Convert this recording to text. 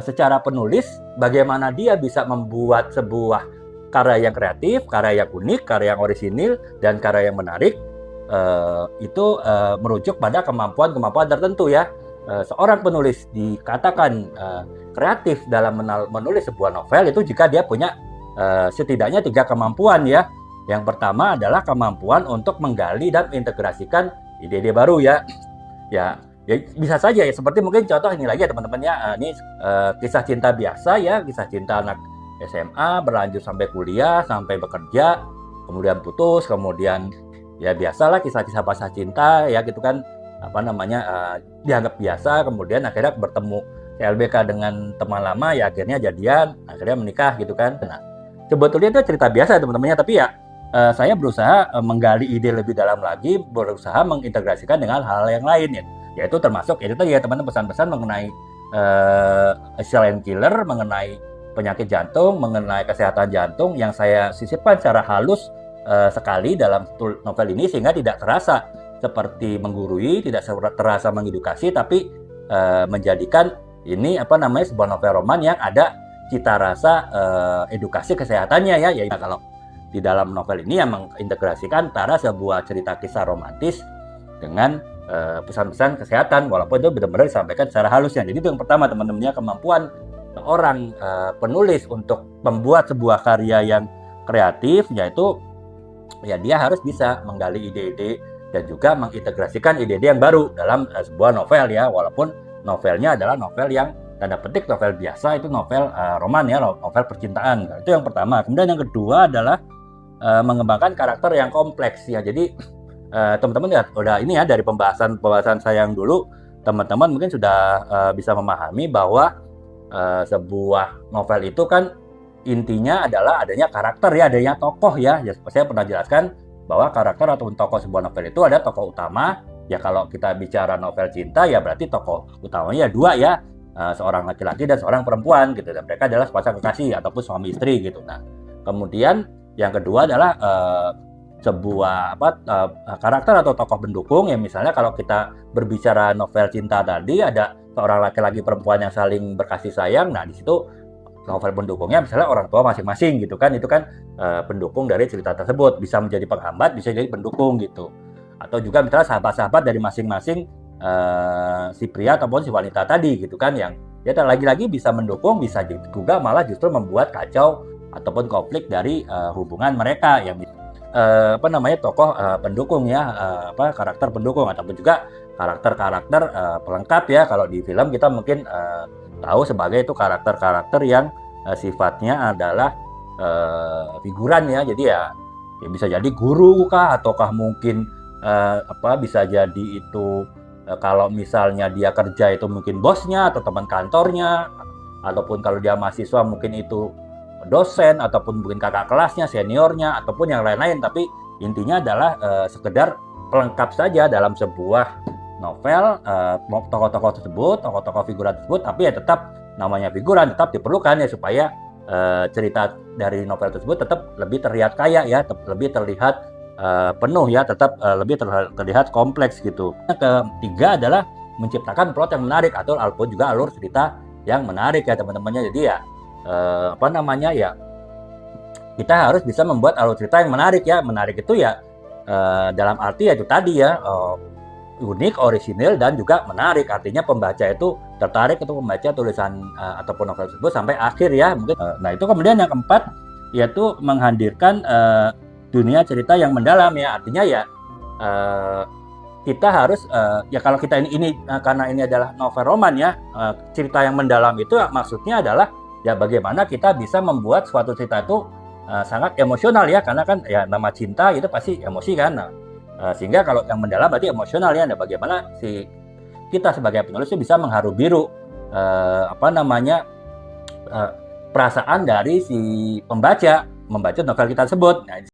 secara penulis bagaimana dia bisa membuat sebuah karya yang kreatif, karya yang unik, karya yang orisinil, dan karya yang menarik. Itu merujuk pada kemampuan-kemampuan tertentu ya. Seorang penulis dikatakan kreatif dalam menulis sebuah novel itu jika dia punya setidaknya 3 kemampuan ya. Yang pertama adalah kemampuan untuk menggali dan integrasikan ide-ide baru ya. Ya bisa saja ya, seperti mungkin contoh ini lagi ya teman-teman ya. Ini kisah cinta biasa ya, kisah cinta anak SMA berlanjut sampai kuliah, sampai bekerja, kemudian putus, kemudian ya biasalah kisah-kisah pasah cinta ya gitu kan, apa namanya, dianggap biasa, kemudian akhirnya bertemu LBK dengan teman lama ya, akhirnya jadian, akhirnya menikah gitu kan. Nah, sebetulnya itu cerita biasa teman-temannya, tapi ya saya berusaha menggali ide lebih dalam lagi, berusaha mengintegrasikan dengan hal yang lain ya, yaitu termasuk itu tadi ya teman-teman, pesan-pesan mengenai silent killer, mengenai penyakit jantung, mengenai kesehatan jantung yang saya sisipkan secara halus sekali dalam novel ini, sehingga tidak terasa seperti menggurui, tidak terasa mengedukasi, tapi menjadikan ini apa namanya sebuah novel roman yang ada cita rasa edukasi kesehatannya ya. Yaitu kalau di dalam novel ini yang mengintegrasikan antara sebuah cerita kisah romantis dengan pesan-pesan kesehatan, walaupun itu benar-benar disampaikan secara halusnya. Jadi itu yang pertama teman-temannya, kemampuan seorang penulis untuk membuat sebuah karya yang kreatif, yaitu ya dia harus bisa menggali ide-ide dan juga mengintegrasikan ide-ide yang baru dalam sebuah novel ya, walaupun novelnya adalah novel yang tanda petik novel biasa, itu novel roman ya, novel percintaan. Nah, itu yang pertama. Kemudian yang kedua adalah mengembangkan karakter yang kompleks ya. Jadi teman-teman ya udah ini ya, dari pembahasan saya yang dulu, teman-teman mungkin sudah bisa memahami bahwa sebuah novel itu kan intinya adalah adanya karakter ya, adanya tokoh ya. Ya saya pernah jelaskan bahwa karakter atau tokoh sebuah novel itu ada tokoh utama. Ya kalau kita bicara novel cinta ya berarti tokoh utamanya dua ya, seorang laki-laki dan seorang perempuan gitu. Dan mereka adalah sepasang kekasih ataupun suami istri gitu. Nah, kemudian yang kedua adalah sebuah karakter atau tokoh pendukung ya. Misalnya kalau kita berbicara novel cinta tadi, ada seorang laki-laki perempuan yang saling berkasih sayang. Nah, di situ novel pendukungnya misalnya orang tua masing-masing gitu kan. Itu kan pendukung dari cerita tersebut, bisa menjadi penghambat, bisa jadi pendukung gitu. Atau juga misalnya sahabat-sahabat dari masing-masing si pria ataupun si wanita tadi gitu kan, yang ya lagi-lagi bisa mendukung, bisa juga malah justru membuat kacau ataupun konflik dari hubungan mereka yang tokoh pendukung ya, karakter pendukung, ataupun juga karakter-karakter pelengkap ya. Kalau di film kita mungkin tahu sebagai itu karakter-karakter yang sifatnya adalah figuran ya. Jadi ya bisa jadi guru kah, ataukah mungkin bisa jadi itu kalau misalnya dia kerja itu mungkin bosnya atau teman kantornya, ataupun kalau dia mahasiswa mungkin itu dosen, ataupun mungkin kakak kelasnya, seniornya, ataupun yang lain-lain. Tapi intinya adalah sekedar pelengkap saja dalam sebuah novel, tokoh-tokoh tersebut, tokoh-tokoh figuran tersebut. Tapi ya tetap namanya figuran, tetap diperlukan ya supaya cerita dari novel tersebut tetap lebih terlihat kaya ya, lebih terlihat penuh ya, tetap lebih terlihat kompleks gitu. Yang ketiga adalah menciptakan plot yang menarik ataupun juga alur cerita yang menarik ya teman-temannya. Jadi ya kita harus bisa membuat alur cerita yang menarik ya. Menarik itu ya dalam arti ya itu tadi ya, unik, orisinil, dan juga menarik. Artinya pembaca itu tertarik untuk membaca tulisan ataupun novel tersebut sampai akhir ya mungkin. Nah itu kemudian yang keempat yaitu menghadirkan dunia cerita yang mendalam ya. Artinya ya kita harus ya kalau kita ini karena ini adalah novel roman ya, cerita yang mendalam itu maksudnya adalah ya bagaimana kita bisa membuat suatu cerita itu sangat emosional ya, karena kan ya nama cinta itu pasti emosi kan. Nah, sehingga kalau yang mendalam berarti emosional ya. Nah, bagaimana si kita sebagai penulis itu bisa mengharu biru perasaan dari si pembaca membaca novel kita tersebut. Nah,